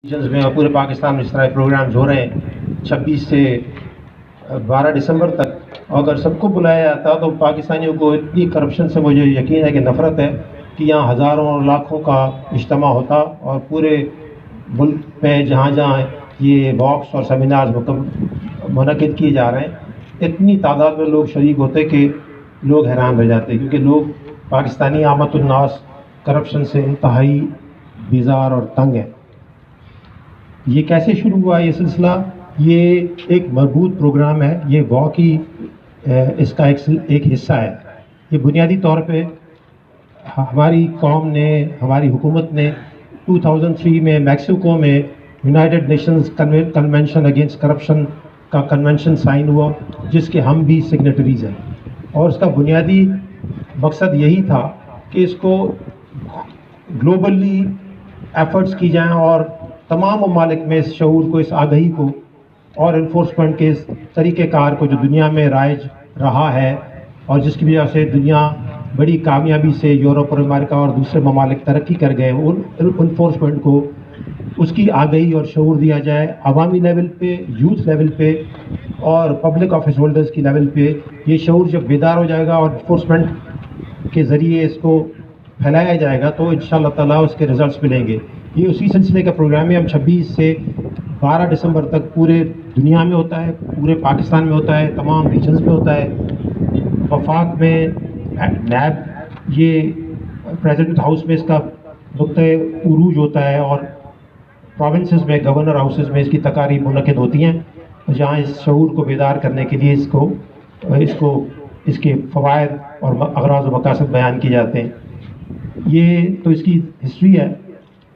میں اور پورے پاکستان میں اس طرح پروگرامز ہو رہے ہیں 26 سے 12 دسمبر تک. اگر سب کو بلایا جاتا تو پاکستانیوں کو اتنی کرپشن سے مجھے یقین ہے کہ نفرت ہے کہ یہاں ہزاروں اور لاکھوں کا اجتماع ہوتا اور پورے ملک میں جہاں جہاں یہ واکس اور سیمینارز منعقد کیے جا رہے ہیں اتنی تعداد میں لوگ شریک ہوتے کہ لوگ حیران رہ جاتے کیونکہ لوگ پاکستانی عامت الناس کرپشن سے انتہائی بیزار اور تنگ ہیں. یہ کیسے شروع ہوا یہ سلسلہ؟ یہ ایک مربوط پروگرام ہے. یہ واقعی اس کا ایک حصہ ہے. یہ بنیادی طور پہ ہماری قوم نے، ہماری حکومت نے 2003 میں میکسیکو میں United nations convention against corruption کا کنونشن سائن ہوا جس کے ہم بھی سگنیٹریز ہیں. اور اس کا بنیادی مقصد یہی تھا کہ اس کو گلوبلی ایفرٹس کی جائیں اور تمام ممالک میں اس شعور کو، اس آگہی کو اور انفورسمنٹ کے اس طریقہ کار کو جو دنیا میں رائج رہا ہے اور جس کی وجہ سے دنیا بڑی کامیابی سے یورپ اور امریکہ اور دوسرے ممالک ترقی کر گئے، ان انفورسمنٹ کو اس کی آگہی اور شعور دیا جائے عوامی لیول پہ، یوتھ لیول پہ اور پبلک آفس ہولڈرز کی لیول پہ. یہ شعور جب بیدار ہو جائے گا اور انفورسمنٹ کے ذریعے اس کو پھیلایا جائے گا تو انشاءاللہ تعالیٰ اس کے ریزلٹس ملیں گے. یہ اسی سلسلے کا پروگرام ہے. ہم 26 سے 12 دسمبر تک پورے دنیا میں ہوتا ہے، پورے پاکستان میں ہوتا ہے، تمام ریجنز میں ہوتا ہے. وفاق میں نیب یہ پریزیڈنٹ ہاؤس میں اس کا نقطۂ عروج ہوتا ہے اور پروونسز میں گورنر ہاؤسز میں اس کی تقاریب منعقد ہوتی ہیں جہاں اس شعور کو بیدار کرنے کے لیے اس کے فوائد اور اغراض و مقاصد بیان کیے جاتے ہیں. یہ تو اس کی ہسٹری ہے.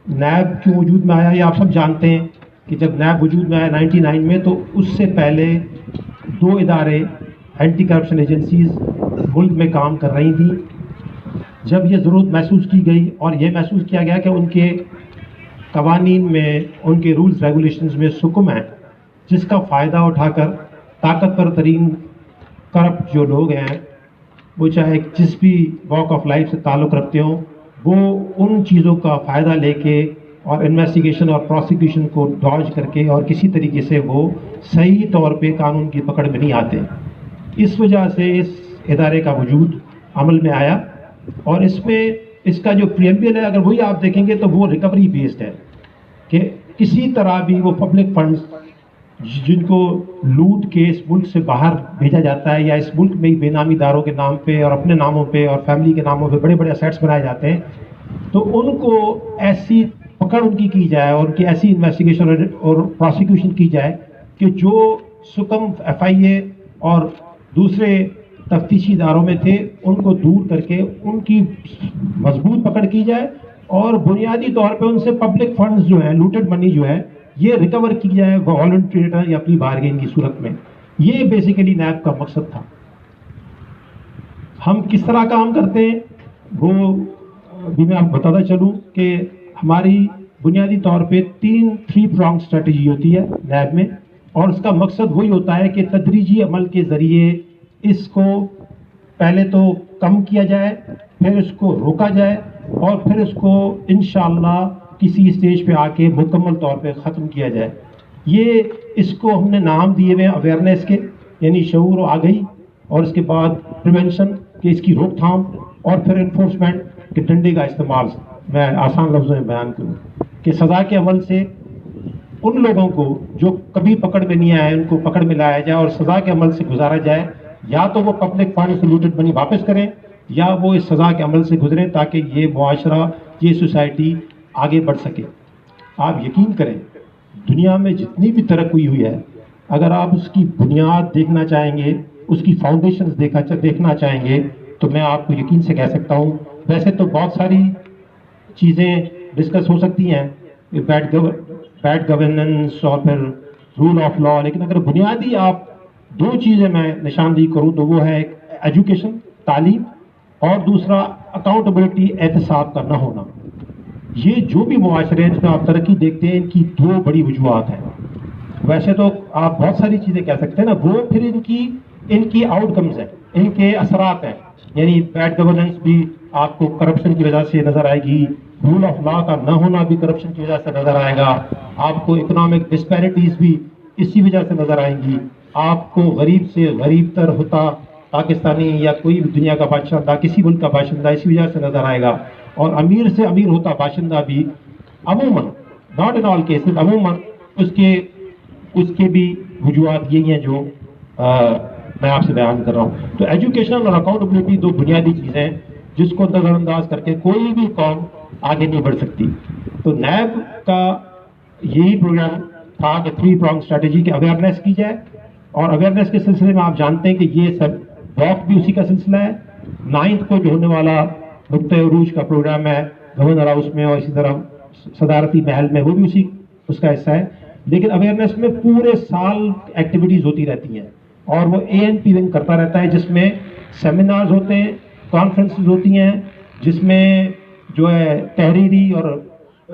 نیب کیوں وجود میں آیا یہ آپ سب جانتے ہیں کہ جب نیب وجود میں آیا 99 میں تو اس سے پہلے 2 ادارے اینٹی کرپشن ایجنسیز ملک میں کام کر رہی تھیں. جب یہ ضرورت محسوس کی گئی اور یہ محسوس کیا گیا کہ ان کے قوانین میں، ان کے رولز ریگولیشنز میں سکم ہیں جس کا فائدہ اٹھا کر طاقتور ترین کرپٹ جو لوگ ہیں وہ چاہے جس بھی واک آف لائف سے تعلق رکھتے ہوں وہ ان چیزوں کا فائدہ لے کے اور انویسٹیگیشن اور پروسیکیوشن کو ڈاج کر کے اور کسی طریقے سے وہ صحیح طور پہ قانون کی پکڑ میں نہیں آتے. اس وجہ سے اس ادارے کا وجود عمل میں آیا اور اس میں اس کا جو پریمبل ہے اگر وہی آپ دیکھیں گے تو وہ ریکوری بیسڈ ہے کہ کسی طرح بھی وہ پبلک فنڈز جن کو لوٹ کے اس ملک سے باہر بھیجا جاتا ہے یا اس ملک میں ہی بے نامی داروں کے نام پہ اور اپنے ناموں پہ اور فیملی کے ناموں پہ بڑے بڑے اسیٹس بنائے جاتے ہیں تو ان کو ایسی پکڑ ان کی جائے اور ان کی ایسی انویسٹیگیشن اور پروسیکیوشن کی جائے کہ جو سکم FIA اور دوسرے تفتیشی اداروں میں تھے ان کو دور کر کے ان کی مضبوط پکڑ کی جائے اور بنیادی طور پہ ان سے پبلک فنڈز جو ہیں، لوٹڈ منی جو ہے، یہ ریکور کی جائے والنٹری ریٹرن یا اپنی بارگین کی صورت میں. یہ بیسیکلی نیب کا مقصد تھا. ہم کس طرح کام کرتے ہیں وہ بھی میں آپ کو بتاتا چلوں کہ ہماری بنیادی طور پہ 3 پرانگ اسٹریٹجی ہوتی ہے نیب میں اور اس کا مقصد وہی ہوتا ہے کہ تدریجی عمل کے ذریعے اس کو پہلے تو کم کیا جائے، پھر اس کو روکا جائے اور پھر اس کو انشاءاللہ کسی اسٹیج پہ آ کے مکمل طور پہ ختم کیا جائے. یہ اس کو ہم نے نام دیے ہوئے اویئرنیس کے، یعنی شعور و آگہی، اور اس کے بعد پریونشن کہ اس کی روک تھام، اور پھر انفورسمنٹ کہ ڈنڈے کا استعمال. میں آسان لفظوں میں بیان کروں کہ سزا کے عمل سے ان لوگوں کو جو کبھی پکڑ میں نہیں آئے ان کو پکڑ میں لایا جائے اور سزا کے عمل سے گزارا جائے. یا تو وہ پبلک فنڈ سے لوٹڈ منی واپس کریں یا وہ اس سزا کے عمل سے گزریں تاکہ یہ معاشرہ، یہ سوسائٹی آگے بڑھ سکے. آپ یقین کریں دنیا میں جتنی بھی ترقی ہوئی ہے اگر آپ اس کی بنیاد دیکھنا چاہیں گے، اس کی فاؤنڈیشنز دیکھنا چاہیں گے تو میں آپ کو یقین سے کہہ سکتا ہوں، ویسے تو بہت ساری چیزیں ڈسکس ہو سکتی ہیں، بیڈ گورننس اور پھر رول آف لا، لیکن اگر بنیادی آپ 2 چیزیں میں نشاندہی کروں تو وہ ہے ایجوکیشن، تعلیم، اور دوسرا اکاؤنٹیبلٹی، احتساب کا نہ ہونا. یہ جو بھی معاشرے ہیں جس میں آپ ترقی دیکھتے ہیں ان کی 2 بڑی وجوہات ہیں. ویسے تو آپ بہت ساری چیزیں کہہ سکتے ہیں نا، وہ پھر ان کی آؤٹ کمز ہیں، ان کے اثرات ہیں. یعنی بیڈ گورننس بھی آپ کو کرپشن کی وجہ سے نظر آئے گی، رول آف لا کا نہ ہونا بھی کرپشن کی وجہ سے نظر آئے گا. آپ کو اکنامک ڈسپیرٹیز بھی اسی وجہ سے نظر آئیں گی. آپ کو غریب سے غریب تر ہوتا پاکستانی یا کوئی بھی دنیا کا باشندہ کسی ملک کا باشندہ اسی وجہ سے نظر آئے گا. اور امیر سے امیر ہوتا باشندہ بھی عموماً, ناٹ ان آل کیسز, عموماً اس کے بھی وجوہات یہی ہیں جو میں آپ سے بیان کر رہا ہوں. تو ایجوکیشن اور اکاؤنٹیبلٹی دو بنیادی چیزیں ہیں جس کو نظر انداز کر کے کوئی بھی قوم آگے نہیں بڑھ سکتی. تو نیب کا یہی پروگرام تھا کہ 3 پرانگ اسٹریٹجی کی اویئرنیس کی جائے, اور اویئرنیس کے سلسلے میں آپ جانتے ہیں کہ یہ سب واک بھی اسی کا سلسلہ ہے. 9 کو جو ہونے والا نقطۂ عروج کا پروگرام ہے گورنر ہاؤس میں اور اسی طرح صدارتی محل میں, وہ بھی اس کا حصہ ہے. لیکن اویئرنیس میں پورے سال ایکٹیویٹیز ہوتی رہتی ہیں, اور وہ ANP ونگ کرتا رہتا ہے, جس میں سیمینارز ہوتے ہیں, کانفرنسز ہوتی ہیں, جس میں جو ہے تحریری اور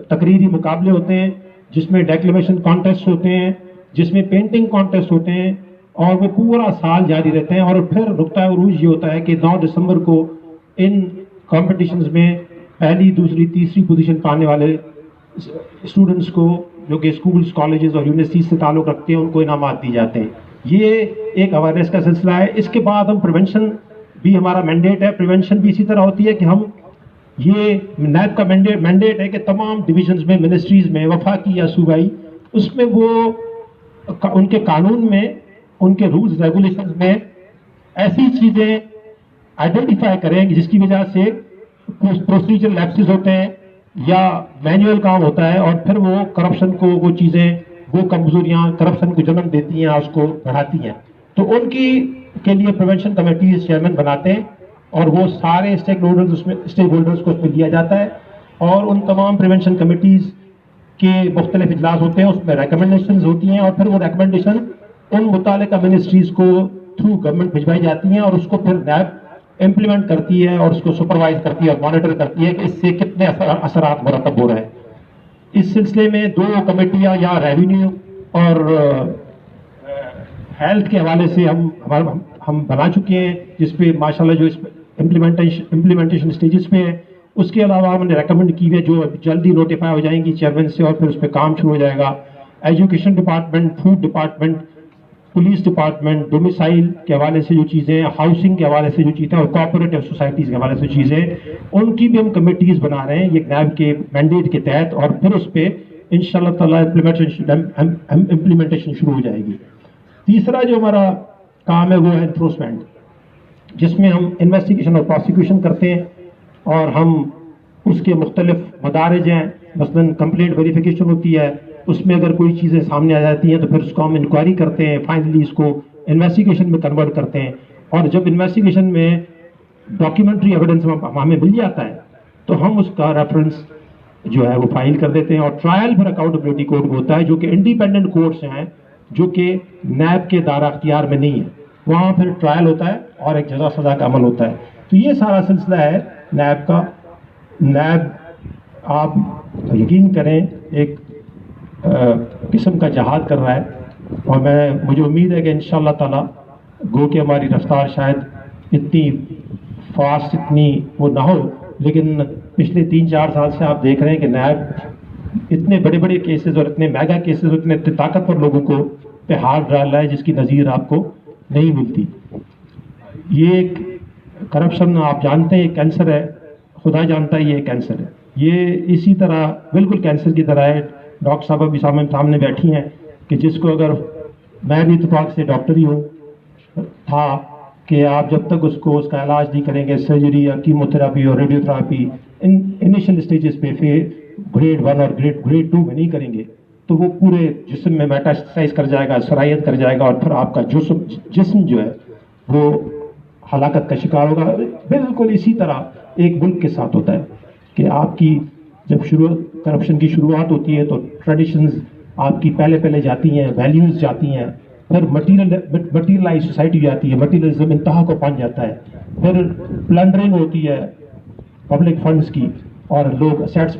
تقریری مقابلے ہوتے ہیں, جس میں ڈیکلیمیشن کانٹیسٹ ہوتے ہیں, جس میں پینٹنگ کانٹیسٹ ہوتے ہیں, اور وہ پورا سال جاری رہتے ہیں. اور پھر نقطۂ عروج یہ ہوتا ہے کہ 9 دسمبر کو ان کمپٹیشنز میں پہلی, دوسری, تیسری پوزیشن پانے والے اسٹوڈنٹس کو جو کہ اسکولس, کالجز اور یونیورسٹیز سے تعلق رکھتے ہیں ان کو انعامات دی جاتے ہیں. یہ ایک اویئرنیس کا سلسلہ ہے. اس کے بعد ہم پریونشن بھی ہمارا مینڈیٹ ہے. پریونشن بھی اسی طرح ہوتی ہے کہ ہم, یہ نیب کا مینڈیٹ ہے کہ تمام ڈویژنز میں, منسٹریز میں, وفاقی یا صوبائی, اس میں وہ ان کے قانون میں, ان کے رولز ریگولیشنز میں ایسی چیزیں آئیڈینٹیفائی کریں جس کی وجہ سے پروسیجر لیپسز ہوتے ہیں یا مینوئل کام ہوتا ہے, اور پھر وہ کرپشن کو, وہ چیزیں, وہ کمزوریاں کرپشن کو جنم دیتی ہیں, اس کو بڑھاتی ہیں. تو ان کی کے لیے پریونشن کمیٹیز چیئرمین بناتے ہیں, اور وہ سارے اسٹیک ہولڈرز کو اس میں لیا جاتا ہے, اور ان تمام پریونشن کمیٹیز کے مختلف اجلاس ہوتے ہیں, اس میں ریکمنڈیشنز ہوتی ہیں, اور پھر وہ ریکمنڈیشن ان متعلقہ منسٹریز کو تھرو گورنمنٹ بھجوائی جاتی ہیں, اور اس کو پھر نیب امپلیمنٹ کرتی ہے, اور اس کو سپروائز کرتی ہے اور مانیٹر کرتی ہے کہ اس سے کتنے اثرات مرتب ہو رہے ہیں. اس سلسلے میں 2 کمیٹیاں یا ریونیو اور ہیلتھ کے حوالے سے ہم بنا چکے ہیں, جس پہ ماشاءاللہ جو اس امپلیمنٹیشن اسٹیجز پہ ہے. اس کے علاوہ ہم نے ریکمنڈ کی ہے جو جلدی نوٹیفائی ہو جائیں گی چیئرمین سے, اور پھر اس پہ کام شروع ہو جائے گا. Education department, food department, police department, domicile کے حوالے سے جو چیزیں, ہاؤسنگ کے حوالے سے جو چیزیں, اور کوآپریٹو سوسائٹیز کے حوالے سے چیزیں, ان کی بھی ہم کمیٹیز بنا رہے ہیں یہ نیب کے مینڈیٹ کے تحت, اور پھر اس پہ انشاءاللہ تعالیٰ امپلیمنٹیشن شروع ہو جائے گی. تیسرا جو ہمارا کام ہے وہ ہے انفورسمنٹ, جس میں ہم انویسٹیگیشن اور پروسیکیوشن کرتے ہیں, اور ہم اس کے مختلف مدارج ہیں. مثلاً کمپلینٹ ویریفیکیشن ہوتی ہے, اس میں اگر کوئی چیزیں سامنے آ جاتی ہیں تو پھر اس کو ہم انکوائری کرتے ہیں, فائنلی اس کو انویسٹیگیشن میں کنورٹ کرتے ہیں, اور جب انویسٹیگیشن میں ڈاکیومنٹری ایویڈنس ہمیں مل جاتا ہے تو ہم اس کا ریفرنس جو ہے وہ فائل کر دیتے ہیں. اور ٹرائل پھر اکاؤنٹیبلٹی کورٹ میں ہوتا ہے, جو کہ انڈیپینڈنٹ کورٹس ہیں, جو کہ نیب کے دائرہ اختیار میں نہیں ہے. وہاں پھر ٹرائل ہوتا ہے اور ایک جزا سزا کا عمل ہوتا ہے. تو یہ سارا سلسلہ ہے نیب کا. نیب آپ یقین کریں ایک قسم کا جہاد کر رہا ہے, اور مجھے امید ہے کہ انشاءاللہ تعالیٰ گو کہ ہماری رفتار شاید اتنی فاسٹ, اتنی وہ نہ ہو, لیکن پچھلے 3-4 سال سے آپ دیکھ رہے ہیں کہ نیب اتنے بڑے بڑے کیسز اور اتنے میگا کیسز اور اتنے طاقتور لوگوں کو پہ ہاتھ ڈال رہا ہے جس کی نظیر آپ کو نہیں ملتی. یہ ایک کرپشن آپ جانتے ہیں کینسر ہے, خدا جانتا ہے یہ کینسر ہے. یہ اسی طرح بالکل کینسر کی طرح ہے. ڈاکٹر صاحب ابھی سامنے بیٹھی ہیں کہ جس کو, اگر میں بھی اتفاق سے ڈاکٹر ہی ہوں, تھا کہ آپ جب تک اس کا علاج نہیں کریں گے, سرجری یا کیموتھراپی اور ریڈیو تھراپی انیشل اسٹیجز پہ پھر گریڈ 1 اور گریڈ 2 میں نہیں کریں گے تو وہ پورے جسم میں میٹاسٹائز کر جائے گا, سرائیت کر جائے گا, اور پھر آپ کا جسم جو ہے وہ ہلاکت کا شکار ہوگا. بالکل اسی طرح ایک ملک کے ساتھ ہوتا ہے کہ آپ کی جب کرپشن کی شروعات ہوتی ہے تو ٹریڈیشنز آپ کی پہلے جاتی ہیں, ویلیوز جاتی ہیں, پھر مٹیریلائز سوسائٹی جاتی ہے, مٹیریلزم انتہا کو پہنچ جاتا ہے, پھر پلنڈرنگ ہوتی ہے پبلک فنڈز کی, اور لوگ اسیٹس